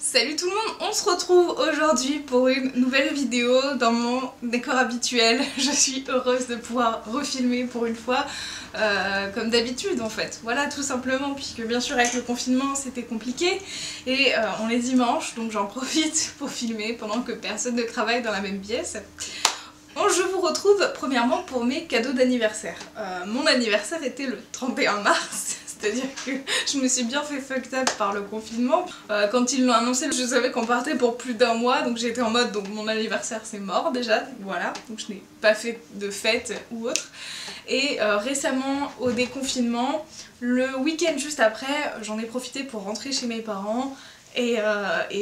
Salut tout le monde, on se retrouve aujourd'hui pour une nouvelle vidéo dans mon décor habituel. Je suis heureuse de pouvoir refilmer pour une fois, comme d'habitude en fait. Voilà, tout simplement, puisque bien sûr avec le confinement c'était compliqué et on est dimanche, donc j'en profite pour filmer pendant que personne ne travaille dans la même pièce. Bon, je vous retrouve premièrement pour mes cadeaux d'anniversaire. Mon anniversaire était le 31 mars. C'est-à-dire que je me suis bien fait fucked up par le confinement. Quand ils l'ont annoncé, je savais qu'on partait pour plus d'un mois, donc j'étais en mode donc mon anniversaire c'est mort déjà, voilà, donc je n'ai pas fait de fête ou autre. Et récemment au déconfinement, le week-end juste après, j'en ai profité pour rentrer chez mes parents et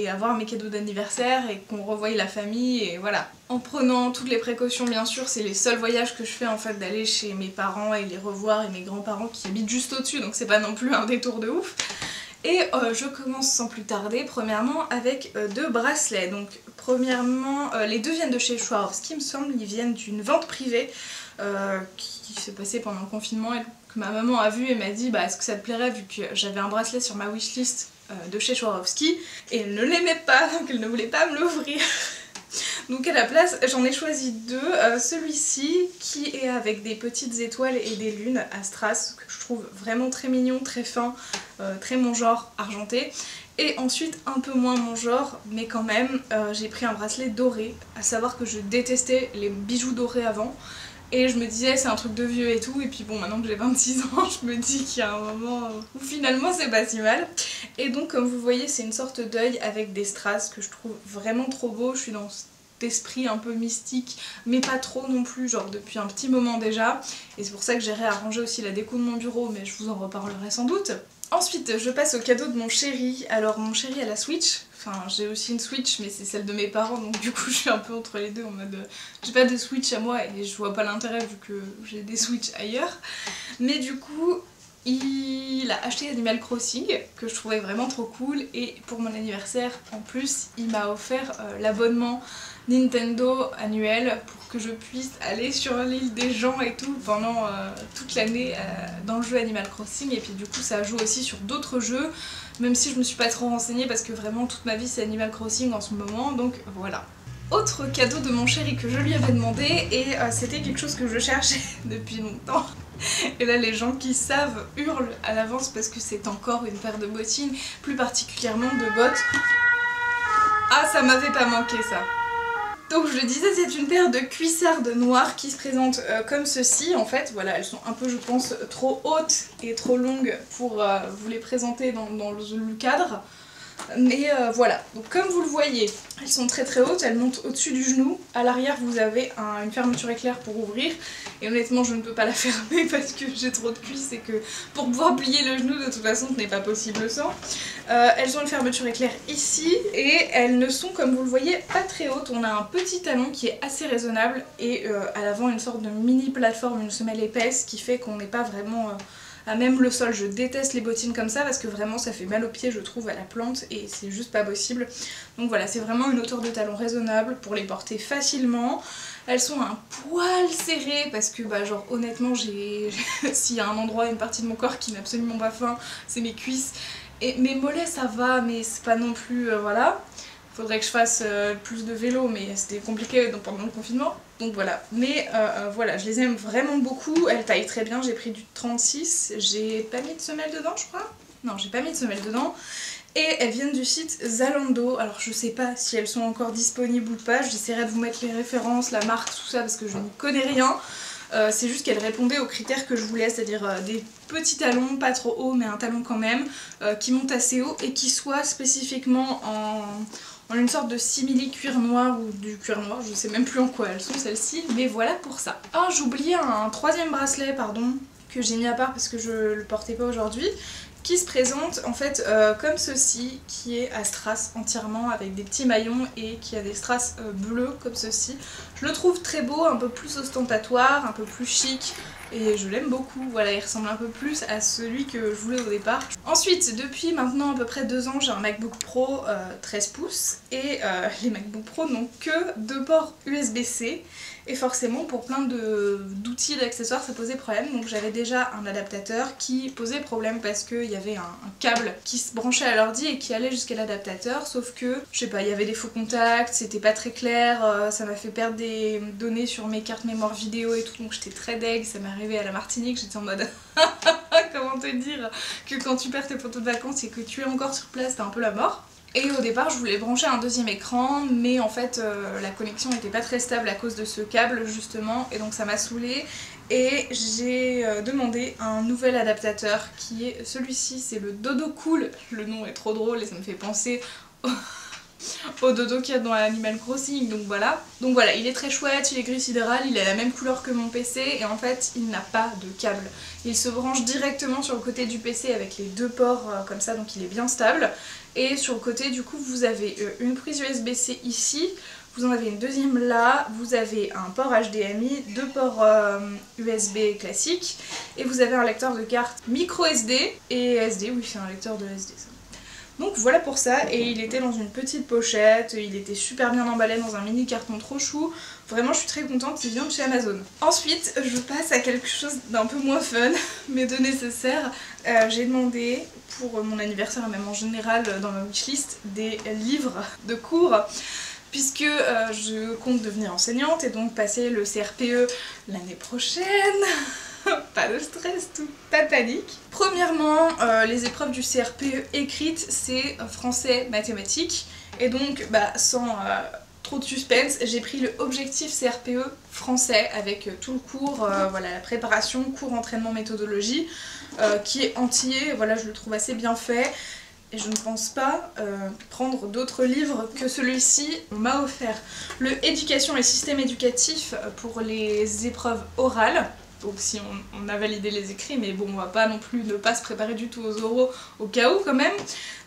avoir mes cadeaux d'anniversaire et qu'on revoie la famille et voilà. En prenant toutes les précautions bien sûr, c'est les seuls voyages que je fais en fait, d'aller chez mes parents et les revoir et mes grands-parents qui habitent juste au-dessus, donc c'est pas non plus un détour de ouf. Et je commence sans plus tarder, premièrement avec deux bracelets. Donc premièrement, les deux viennent de chez Swarovski, il me semble, ils viennent d'une vente privée qui s'est passée pendant le confinement et que ma maman a vu et m'a dit bah est-ce que ça te plairait vu que j'avais un bracelet sur ma wishlist de chez Swarovski et elle ne l'aimait pas, donc elle ne voulait pas me l'ouvrir. Donc à la place j'en ai choisi deux, celui-ci qui est avec des petites étoiles et des lunes à strass que je trouve vraiment très mignon, très fin, très mon genre argenté. Et ensuite un peu moins mon genre, mais quand même j'ai pris un bracelet doré, à savoir que je détestais les bijoux dorés avant. Et je me disais c'est un truc de vieux et tout, et puis bon maintenant que j'ai 26 ans je me dis qu'il y a un moment où finalement c'est pas si mal. Et donc comme vous voyez c'est une sorte d'œil avec des strass que je trouve vraiment trop beau, je suis dans cet esprit un peu mystique mais pas trop non plus, genre depuis un petit moment déjà. Et c'est pour ça que j'ai réarrangé aussi la déco de mon bureau, mais je vous en reparlerai sans doute. Ensuite je passe au cadeau de mon chéri. Alors mon chéri a la Switch, enfin j'ai aussi une Switch mais c'est celle de mes parents, donc du coup je suis un peu entre les deux en mode j'ai pas de Switch à moi et je vois pas l'intérêt vu que j'ai des Switch ailleurs. Mais du coup il a acheté Animal Crossing que je trouvais vraiment trop cool, et pour mon anniversaire en plus il m'a offert l'abonnement Nintendo annuel pour que je puisse aller sur l'île des gens et tout pendant toute l'année dans le jeu Animal Crossing. Et puis du coup ça joue aussi sur d'autres jeux, même si je me suis pas trop renseignée parce que vraiment toute ma vie c'est Animal Crossing en ce moment, donc voilà. Autre cadeau de mon chéri que je lui avais demandé, et c'était quelque chose que je cherchais depuis longtemps. Et là les gens qui savent hurlent à l'avance parce que c'est encore une paire de bottines, plus particulièrement de bottes. Ah ça m'avait pas manqué ça. Donc je le disais, c'est une paire de cuissardes noires qui se présentent comme ceci en fait. Voilà, elles sont un peu je pense trop hautes et trop longues pour vous les présenter dans le cadre. Mais voilà, donc comme vous le voyez, elles sont très très hautes, elles montent au-dessus du genou. À l'arrière vous avez une fermeture éclair pour ouvrir. Et honnêtement je ne peux pas la fermer parce que j'ai trop de cuisses et que pour pouvoir plier le genou de toute façon ce n'est pas possible sans. Elles ont une fermeture éclair ici et elles ne sont comme vous le voyez pas très hautes. On a un petit talon qui est assez raisonnable et à l'avant une sorte de mini plateforme, une semelle épaisse qui fait qu'on n'est pas vraiment... à même le sol. Je déteste les bottines comme ça parce que vraiment ça fait mal aux pieds je trouve à la plante et c'est juste pas possible. Donc voilà, c'est vraiment une hauteur de talon raisonnable pour les porter facilement. Elles sont un poil serrées parce que bah genre honnêtement s'il y a un endroit, une partie de mon corps qui n'a absolument pas faim, c'est mes cuisses. Et mes mollets ça va mais c'est pas non plus voilà. Faudrait que je fasse plus de vélo mais c'était compliqué pendant le confinement. Donc voilà, mais voilà, je les aime vraiment beaucoup, elles taillent très bien, j'ai pris du 36, j'ai pas mis de semelle dedans je crois. Non, j'ai pas mis de semelle dedans. Et elles viennent du site Zalando, alors je sais pas si elles sont encore disponibles ou pas, j'essaierai de vous mettre les références, la marque, tout ça parce que je n'y connais rien. C'est juste qu'elles répondaient aux critères que je voulais, c'est-à-dire des petits talons, pas trop hauts mais un talon quand même, qui montent assez haut et qui soient spécifiquement en une sorte de simili cuir noir ou du cuir noir, je sais même plus en quoi elles sont celles-ci, mais voilà pour ça. Ah, j'oubliais un troisième bracelet, pardon, que j'ai mis à part parce que je le portais pas aujourd'hui, qui se présente en fait comme ceci, qui est à strass entièrement avec des petits maillons et qui a des strass bleus comme ceci. Je le trouve très beau, un peu plus ostentatoire, un peu plus chic, et je l'aime beaucoup. Voilà, il ressemble un peu plus à celui que je voulais au départ. Ensuite, depuis maintenant à peu près 2 ans, j'ai un MacBook Pro 13 pouces et les MacBook Pro n'ont que 2 ports USB-C. Et forcément pour plein d'outils, d'accessoires ça posait problème, donc j'avais déjà un adaptateur qui posait problème parce qu'il y avait un câble qui se branchait à l'ordi et qui allait jusqu'à l'adaptateur, sauf que je sais pas, il y avait des faux contacts, c'était pas très clair, ça m'a fait perdre des données sur mes cartes mémoire vidéo et tout, donc j'étais très deg, ça m'est arrivé à la Martinique, j'étais en mode comment te dire que quand tu perds tes photos de vacances et que tu es encore sur place, t'as un peu la mort. Et au départ je voulais brancher un deuxième écran, mais en fait la connexion n'était pas très stable à cause de ce câble justement, et donc ça m'a saoulée. Et j'ai demandé un nouvel adaptateur qui est celui-ci, c'est le Dodo Cool. Le nom est trop drôle et ça me fait penser au dodo qu'il y a dans Animal Crossing, donc voilà. Donc voilà, il est très chouette, il est gris sidéral, il a la même couleur que mon PC et en fait il n'a pas de câble. Il se branche directement sur le côté du PC avec les 2 ports comme ça, donc il est bien stable. Et sur le côté du coup vous avez une prise USB-C ici, vous en avez une deuxième là, vous avez un port HDMI, 2 ports USB classiques et vous avez un lecteur de carte micro SD et SD, oui c'est un lecteur de SD ça. Donc voilà pour ça, et il était dans une petite pochette, il était super bien emballé dans un mini carton trop chou. Vraiment je suis très contente, il vient de chez Amazon. Ensuite je passe à quelque chose d'un peu moins fun mais de nécessaire. J'ai demandé pour mon anniversaire et même en général dans ma wishlist des livres de cours, puisque je compte devenir enseignante et donc passer le CRPE l'année prochaine. Pas de stress, pas de panique. Premièrement, les épreuves du CRPE écrites, c'est français, mathématiques. Et donc, sans trop de suspense, j'ai pris le objectif CRPE français avec tout le cours, voilà, la préparation, cours, entraînement, méthodologie, qui est entier, voilà, je le trouve assez bien fait. Et je ne pense pas prendre d'autres livres que celui-ci. On m'a offert le Éducation et système éducatif pour les épreuves orales. Donc si on a validé les écrits, mais bon on va pas non plus ne pas se préparer du tout aux oraux au cas où quand même.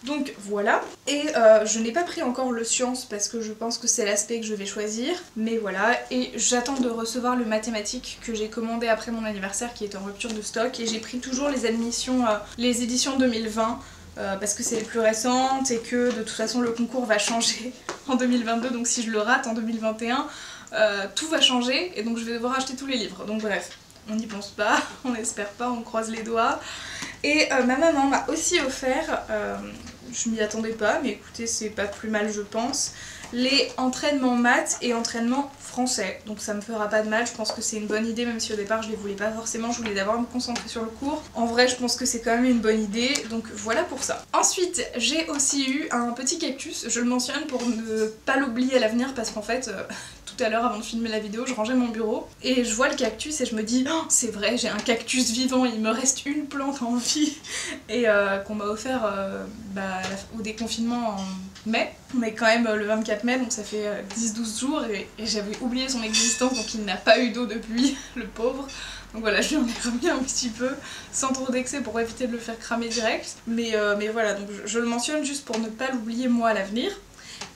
Donc voilà. Et je n'ai pas pris encore le sciences parce que je pense que c'est l'aspect que je vais choisir. Mais voilà, et j'attends de recevoir le mathématique que j'ai commandé après mon anniversaire qui est en rupture de stock. Et j'ai pris toujours les admissions, les éditions 2020. Parce que c'est les plus récentes et que de toute façon le concours va changer en 2022, donc si je le rate en 2021, tout va changer et donc je vais devoir acheter tous les livres. Donc bref, on n'y pense pas, on n'espère pas, on croise les doigts. Et ma maman m'a aussi offert, je m'y attendais pas mais écoutez c'est pas plus mal je pense, les entraînements maths et entraînements français. Donc ça me fera pas de mal, je pense que c'est une bonne idée même si au départ je les voulais pas forcément, je voulais d'abord me concentrer sur le cours. En vrai je pense que c'est quand même une bonne idée, donc voilà pour ça. Ensuite j'ai aussi eu un petit cactus, je le mentionne pour ne pas l'oublier à l'avenir parce qu'en fait tout à l'heure avant de filmer la vidéo je rangeais mon bureau et je vois le cactus et je me dis oh, c'est vrai j'ai un cactus vivant, il me reste une plante en vie et qu'on m'a offert au déconfinement en mai. On est quand même le 24 mai donc ça fait 10-12 jours et j'avais oublié son existence donc il n'a pas eu d'eau depuis, le pauvre. Donc voilà, je lui en ai remis un petit peu, sans trop d'excès pour éviter de le faire cramer direct. Mais voilà, donc je le mentionne juste pour ne pas l'oublier moi à l'avenir.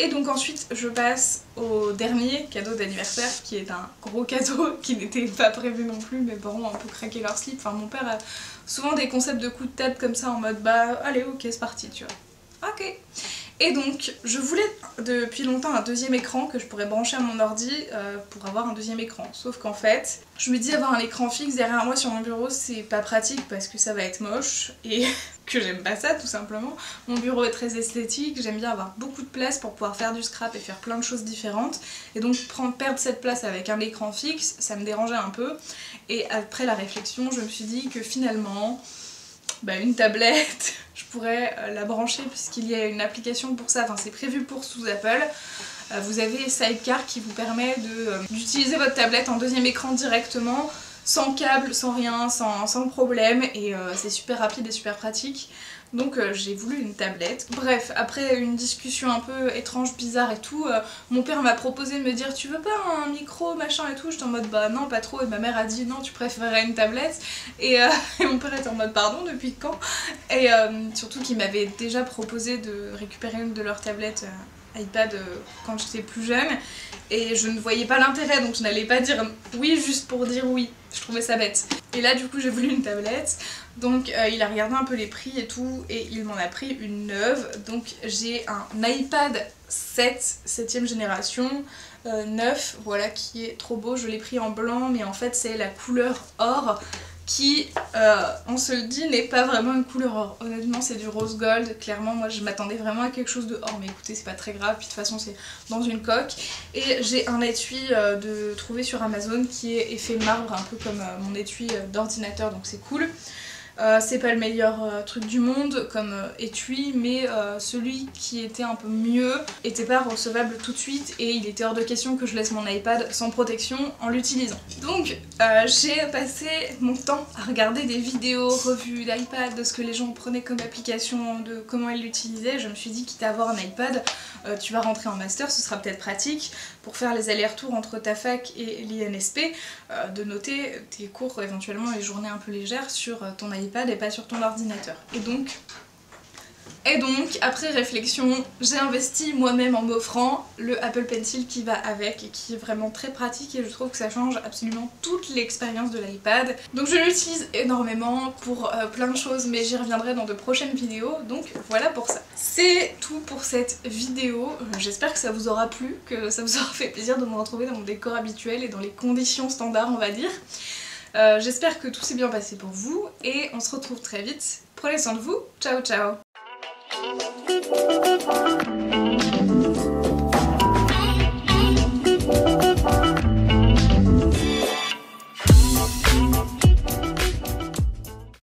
Et donc ensuite je passe au dernier cadeau d'anniversaire qui est un gros cadeau qui n'était pas prévu non plus, mes parents ont un peu craqué leur slip, enfin mon père a souvent des concepts de coups de tête comme ça en mode allez ok c'est parti tu vois. Ok. Et donc je voulais depuis longtemps un deuxième écran que je pourrais brancher à mon ordi pour avoir un deuxième écran. Sauf qu'en fait, je me dis avoir un écran fixe derrière moi sur mon bureau c'est pas pratique parce que ça va être moche et que j'aime pas ça tout simplement. Mon bureau est très esthétique, j'aime bien avoir beaucoup de place pour pouvoir faire du scrap et faire plein de choses différentes. Et donc perdre cette place avec un écran fixe, ça me dérangeait un peu. Et après la réflexion, je me suis dit que finalement... une tablette, je pourrais la brancher puisqu'il y a une application pour ça, enfin c'est prévu pour sous Apple. Vous avez Sidecar qui vous permet d'utiliser votre tablette en deuxième écran directement, sans câble, sans rien, sans problème et c'est super rapide et super pratique. Donc j'ai voulu une tablette. Bref, après une discussion un peu étrange, bizarre et tout, mon père m'a proposé de me dire tu veux pas un micro machin et tout, j'étais en mode non pas trop et ma mère a dit non tu préférerais une tablette et mon père était en mode pardon depuis quand et surtout qu'il m'avait déjà proposé de récupérer une de leurs tablettes iPad quand j'étais plus jeune et je ne voyais pas l'intérêt, donc je n'allais pas dire oui juste pour dire oui, je trouvais ça bête. Et là du coup j'ai voulu une tablette, donc il a regardé un peu les prix et tout et il m'en a pris une neuve. Donc j'ai un iPad 7ème génération, neuf, voilà, qui est trop beau. Je l'ai pris en blanc mais en fait c'est la couleur or qui, on se le dit, n'est pas vraiment une couleur or. Honnêtement c'est du rose gold, clairement moi je m'attendais vraiment à quelque chose de or, mais écoutez c'est pas très grave, puis de toute façon c'est dans une coque. Et j'ai un étui de trouvé sur Amazon qui est effet marbre, un peu comme mon étui d'ordinateur, donc c'est cool. C'est pas le meilleur truc du monde comme étui, mais celui qui était un peu mieux était pas recevable tout de suite et il était hors de question que je laisse mon iPad sans protection en l'utilisant. Donc j'ai passé mon temps à regarder des vidéos, revues d'iPad, de ce que les gens prenaient comme application, de comment ils l'utilisaient. Je me suis dit, quitte à avoir un iPad, tu vas rentrer en master, ce sera peut-être pratique pour faire les allers-retours entre ta fac et l'INSP, de noter tes cours, éventuellement les journées un peu légères sur ton iPad et pas sur ton ordinateur. Et donc, après réflexion, j'ai investi moi-même en m'offrant le Apple Pencil qui va avec et qui est vraiment très pratique et je trouve que ça change absolument toute l'expérience de l'iPad. Donc je l'utilise énormément pour plein de choses, mais j'y reviendrai dans de prochaines vidéos, donc voilà pour ça. C'est tout pour cette vidéo, j'espère que ça vous aura plu, que ça vous aura fait plaisir de me retrouver dans mon décor habituel et dans les conditions standards on va dire. J'espère que tout s'est bien passé pour vous et on se retrouve très vite. Prenez soin de vous, ciao ciao. Thank you.